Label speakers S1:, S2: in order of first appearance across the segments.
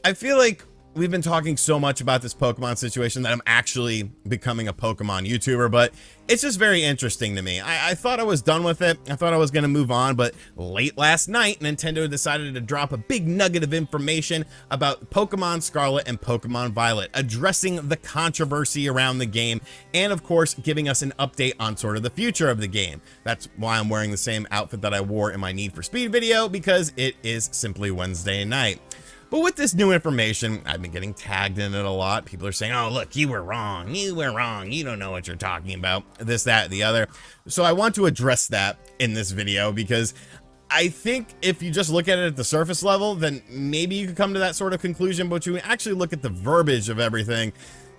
S1: I feel like we've been talking so much about this Pokemon situation that I'm actually becoming a Pokemon YouTuber, but it's just very interesting to me. I thought I was done with it. I thought I was going to move on, but late last night, Nintendo decided to drop a big nugget of information about Pokemon Scarlet and Pokemon Violet, addressing the controversy around the game, and of course, giving us an update on sort of the future of the game. That's why I'm wearing the same outfit that I wore in my Need for Speed video, because it is simply Wednesday night. But with this new information, I've been getting tagged in it a lot. People are saying, oh, look, you were wrong. You were wrong. You don't know what you're talking about. This, that, the other. So I want to address that in this video because I think if you just look at it at the surface level, then maybe you could come to that sort of conclusion. But when you actually look at the verbiage of everything,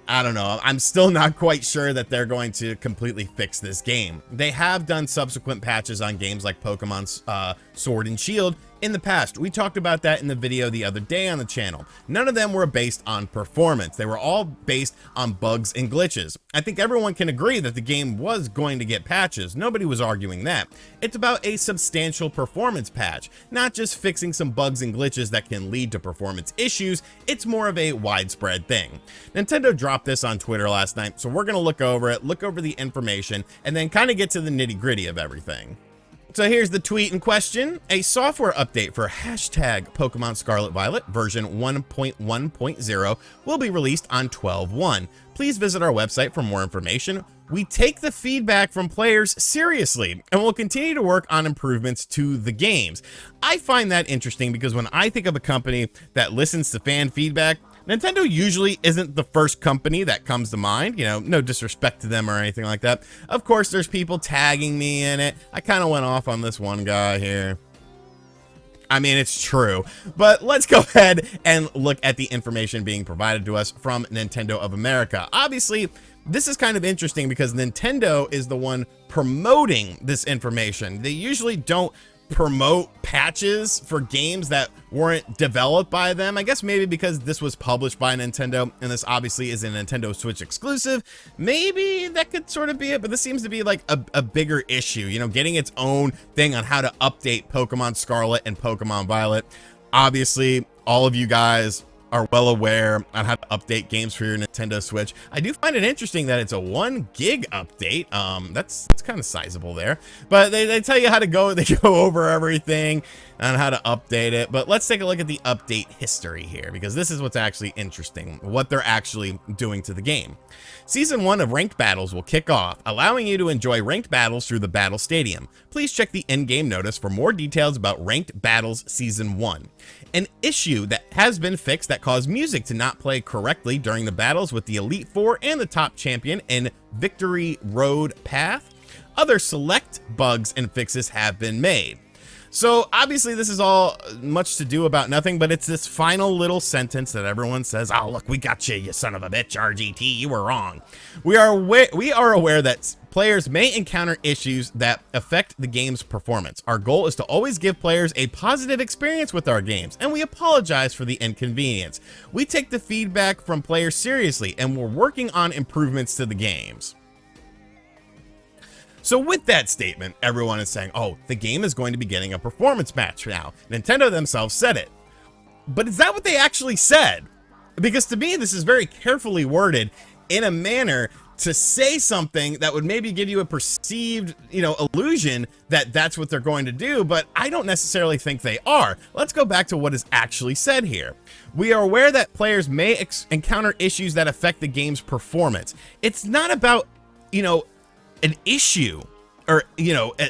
S1: I don't know. I'm still not quite sure that they're going to completely fix this game. They have done subsequent patches on games like Pokemon Sword and Shield in the past. We talked about that in the video the other day on the channel. None of them were based on performance. They were all based on bugs and glitches. I think everyone can agree that the game was going to get patches. Nobody was arguing that. It's about a substantial performance patch, not just fixing some bugs and glitches that can lead to performance issues. It's more of a widespread thing. Nintendo dropped this on Twitter last night, so we're going to look over it, look over the information, and then kind of get to the nitty-gritty of everything. So here's the tweet in question. A software update for hashtag Pokemon Scarlet Violet version 1.1.0 will be released on 12/1. Please visit our website for more information. We take the feedback from players seriously and will continue to work on improvements to the games. I find that interesting because when I think of a company that listens to fan feedback, Nintendo usually isn't the first company that comes to mind, you know, no disrespect to them or anything like that. Of course, there's people tagging me in it. I kind of went off on this one guy here. I mean, it's true, but let's go ahead and look at the information being provided to us from Nintendo of America. Obviously, this is kind of interesting because Nintendo is the one promoting this information. They usually don't promote patches for games that weren't developed by them. I guess maybe because this was published by Nintendo and this obviously is a Nintendo Switch exclusive, maybe that could sort of be it, but this seems to be like a bigger issue, you know, getting its own thing on how to update Pokemon Scarlet and Pokemon Violet. Obviously, all of you guys are well aware on how to update games for your Nintendo Switch. I do find it interesting that it's a 1 gig update. That's kind of sizable there, but they tell you how to go, they go over everything on how to update it. But let's take a look at the update history here, because this is what's actually interesting, what they're actually doing to the game. Season 1 of Ranked Battles will kick off, allowing you to enjoy ranked battles through the Battle Stadium. Please check the in-game notice for more details about Ranked Battles Season 1. An issue that has been fixed that caused music to not play correctly during the battles with the Elite Four and the top champion in Victory Road Path. Other select bugs and fixes have been made. So obviously this is all much to do about nothing, but it's this final little sentence that everyone says, oh, look, we got you, you son of a bitch, RGT, you were wrong. We are aware that players may encounter issues that affect the game's performance. Our goal is to always give players a positive experience with our games, and we apologize for the inconvenience. We take the feedback from players seriously, and we're working on improvements to the games. So with that statement, everyone is saying, oh, the game is going to be getting a performance patch now. Nintendo themselves said it. But is that what they actually said? Because to me, this is very carefully worded in a manner to say something that would maybe give you a perceived, illusion that that's what they're going to do, but I don't necessarily think they are. Let's go back to what is actually said here. We are aware that players may encounter issues that affect the game's performance. It's not about, an issue or,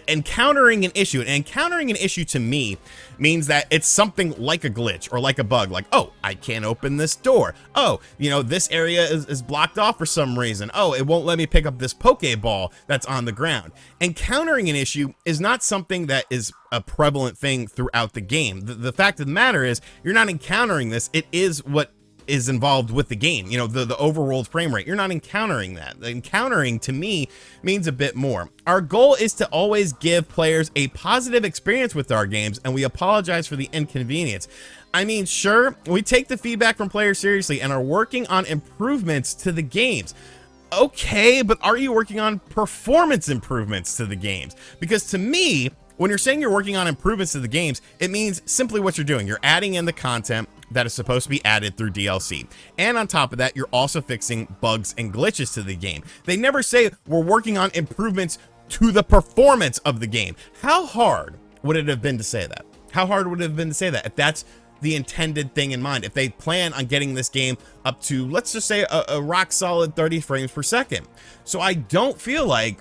S1: encountering an issue. And encountering an issue to me means that it's something like a glitch or like a bug, like, oh, I can't open this door. Oh, this area is blocked off for some reason. Oh, it won't let me pick up this Pokeball that's on the ground. Encountering an issue is not something that is a prevalent thing throughout the game. The fact of the matter is you're not encountering this. It is what is involved with the game, the overworld frame rate. You're not encountering that. Encountering to me means a bit more. Our goal is to always give players a positive experience with our games, and we apologize for the inconvenience. I mean, sure, we take the feedback from players seriously and are working on improvements to the games. Okay, but are you working on performance improvements to the games? Because to me, when you're saying you're working on improvements to the games, it means simply what you're doing. You're adding in the content, that is supposed to be added through DLC. And on top of that, you're also fixing bugs and glitches to the game. They never say we're working on improvements to the performance of the game. How hard would it have been to say that? How hard would it have been to say that if that's the intended thing in mind? If they plan on getting this game up to, let's just say, a rock solid 30 frames per second. So I don't feel like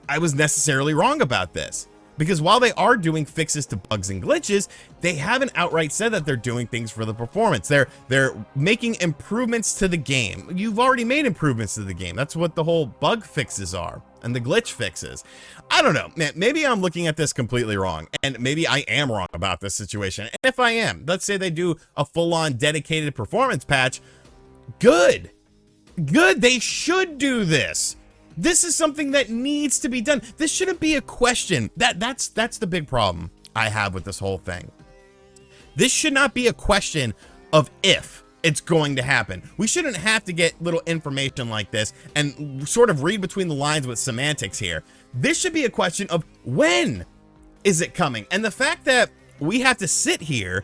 S1: I was necessarily wrong about this. Because while they are doing fixes to bugs and glitches, they haven't outright said that they're doing things for the performance. They're making improvements to the game. You've already made improvements to the game. That's what the whole bug fixes are, and the glitch fixes. I don't know, man, maybe I'm looking at this completely wrong, and maybe I am wrong about this situation. And if I am, let's say they do a full-on dedicated performance patch, good. They should do this. This is something that needs to be done. This shouldn't be a question. That's the big problem I have with this whole thing. This should not be a question of if it's going to happen. We shouldn't have to get little information like this and sort of read between the lines with semantics here. This should be a question of when is it coming? And the fact that we have to sit here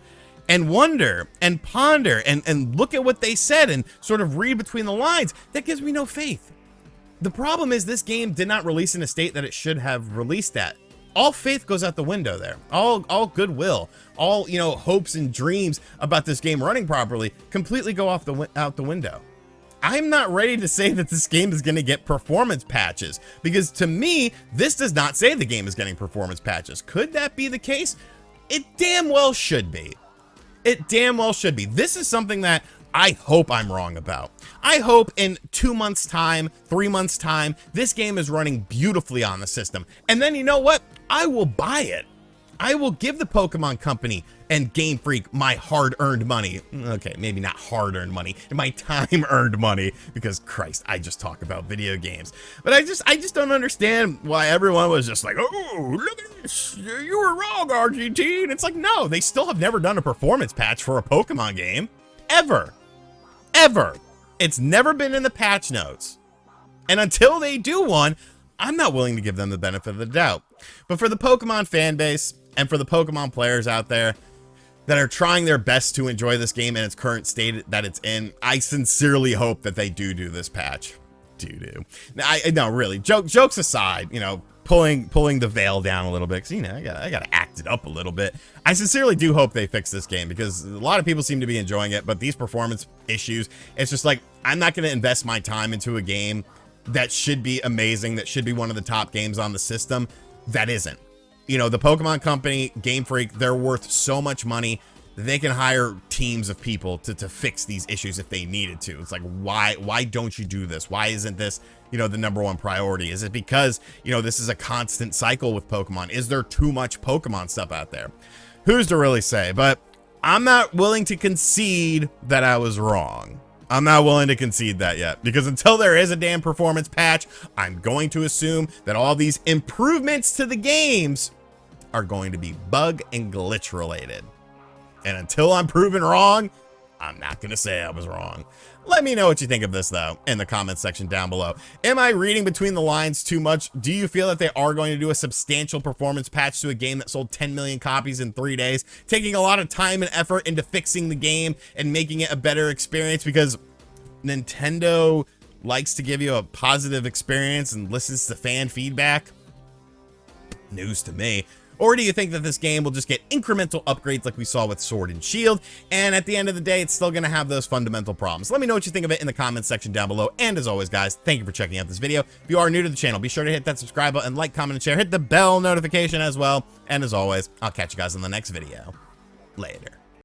S1: and wonder and ponder and look at what they said and sort of read between the lines, that gives me no faith. The problem is this game did not release in a state that it should have released at. All faith goes out the window there. All goodwill, all, you know, hopes and dreams about this game running properly completely go out the window. I'm not ready to say that this game is going to get performance patches, because to me, this does not say the game is getting performance patches. Could that be the case? It damn well should be. It damn well should be. This is something that I hope I'm wrong about. I hope in 2 months' time, 3 months' time, this game is running beautifully on the system. And then you know what? I will buy it. I will give the Pokemon Company and Game Freak my hard-earned money. Okay, maybe not hard-earned money, my time-earned money, because Christ, I just talk about video games. But I just don't understand why everyone was just like, oh, look at this, you were wrong, RGT. And it's like, no, they still have never done a performance patch for a Pokemon game. Ever. It's never been in the patch notes. And until they do one, I'm not willing to give them the benefit of the doubt. But for the Pokemon fan base and for the Pokemon players out there that are trying their best to enjoy this game in its current state that it's in, I sincerely hope that they do this patch. No, really, jokes aside, you know, pulling the veil down a little bit, because, you know, I gotta act it up a little bit. I sincerely do hope they fix this game, because a lot of people seem to be enjoying it, but these performance issues, it's just like, I'm not gonna invest my time into a game that should be amazing, that should be one of the top games on the system, that isn't. You know, the Pokemon Company, Game Freak, they're worth so much money. They can hire teams of people to fix these issues if they needed to. It's like, why don't you do this? Why isn't this, you know, the #1 priority? Is it because, you know, this is a constant cycle with Pokemon? Is there too much Pokemon stuff out there? Who's to really say? But I'm not willing to concede that I was wrong. I'm not willing to concede that yet, because until there is a damn performance patch, I'm going to assume that all these improvements to the games are going to be bug and glitch related. And until I'm proven wrong, I'm not going to say I was wrong. Let me know what you think of this, though, in the comments section down below. Am I reading between the lines too much? Do you feel that they are going to do a substantial performance patch to a game that sold 10 million copies in 3 days, taking a lot of time and effort into fixing the game and making it a better experience because Nintendo likes to give you a positive experience and listens to fan feedback? News to me. Or do you think that this game will just get incremental upgrades like we saw with Sword and Shield, and at the end of the day, it's still going to have those fundamental problems? Let me know what you think of it in the comments section down below. And as always, guys, thank you for checking out this video. If you are new to the channel, be sure to hit that subscribe button, like, comment, and share. Hit the bell notification as well. And as always, I'll catch you guys in the next video. Later.